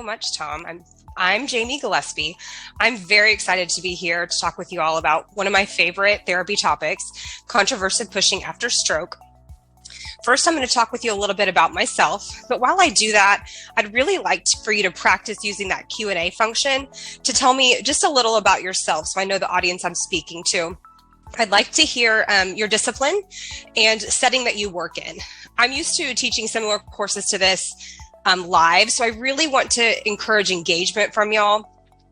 much, Tom. I'm Jamie Gillespie. I'm very excited to be here to talk with you all about one of my favorite therapy topics, contraversive pushing after stroke. First, I'm going to talk with you a little bit about myself, but while I do that, I'd really like for you to practice using that Q&A function to tell me just a little about yourself so I know the audience I'm speaking to. I'd like to hear your discipline and setting that you work in. I'm used to teaching similar courses to this live, so I really want to encourage engagement from y'all.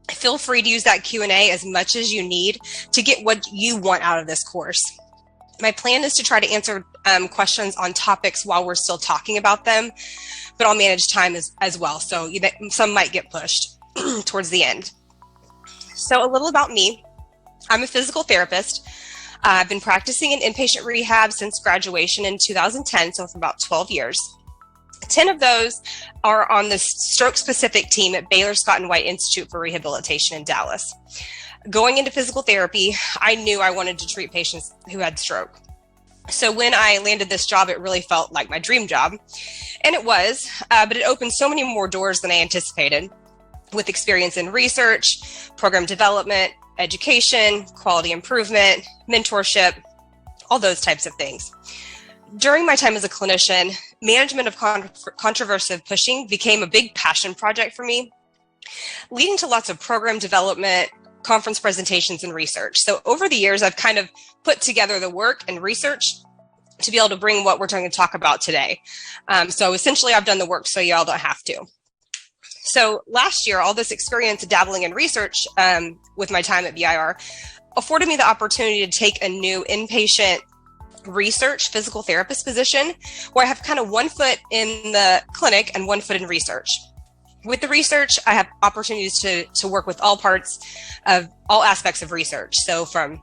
Feel free to use that Q&A as much as you need to get what you want out of this course. My plan is to try to answer questions on topics while we're still talking about them, but I'll manage time as well, so some might get pushed towards the end. So a little about me. I'm a physical therapist. I've been practicing in inpatient rehab since graduation in 2010, so for about 12 years. 10 of those are on the stroke-specific team at Baylor Scott & White Institute for Rehabilitation in Dallas. Going into physical therapy, I knew I wanted to treat patients who had stroke. So when I landed this job, it really felt like my dream job, and it was, but it opened so many more doors than I anticipated, with experience in research, program development, education, quality improvement, mentorship, all those types of things. During my time as a clinician, management of contraversive pushing became a big passion project for me, leading to lots of program development, conference presentations, and research. So over the years, I've kind of put together the work and research to be able to bring what we're going to talk about today. So essentially, I've done the work so y'all don't have to. So last year, all this experience dabbling in research with my time at BIR afforded me the opportunity to take a new inpatient research physical therapist position where I have kind of one foot in the clinic and one foot in research. With the research, I have opportunities to work with all aspects of research. So from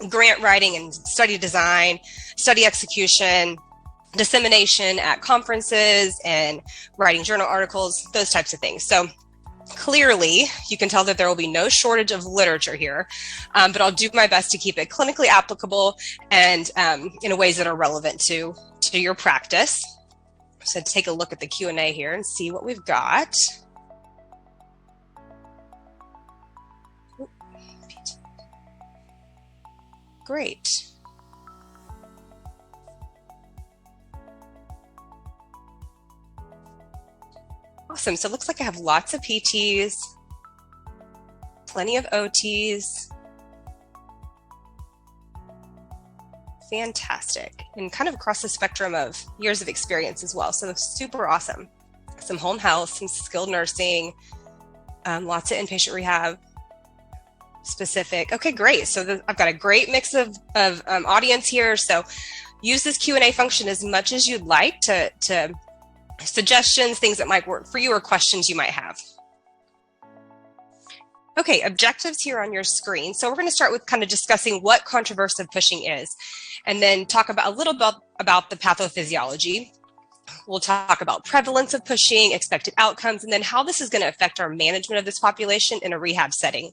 grant writing and study design, study execution, dissemination at conferences and writing journal articles, those types of things. So clearly, you can tell that there will be no shortage of literature here, but I'll do my best to keep it clinically applicable and in ways that are relevant to your practice. So take a look at the Q&A here and see what we've got. Great. Awesome. So it looks like I have lots of PTs, plenty of OTs. Fantastic. And kind of across the spectrum of years of experience as well. So super awesome. Some home health, some skilled nursing, lots of inpatient rehab specific. Okay, great. So I've got a great mix of audience here. So use this Q&A function as much as you'd like to suggestions, things that might work for you, or questions you might have. Okay, objectives here on your screen. So we're going to start with kind of discussing what contraversive pushing is, and then talk about a little bit about the pathophysiology. We'll talk about prevalence of pushing, expected outcomes, and then how this is going to affect our management of this population in a rehab setting.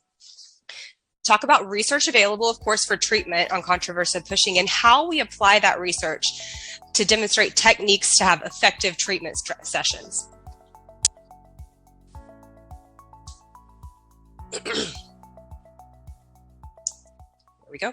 Talk about research available, of course, for treatment on contraversive pushing and how we apply that research to demonstrate techniques to have effective treatment sessions. There we go.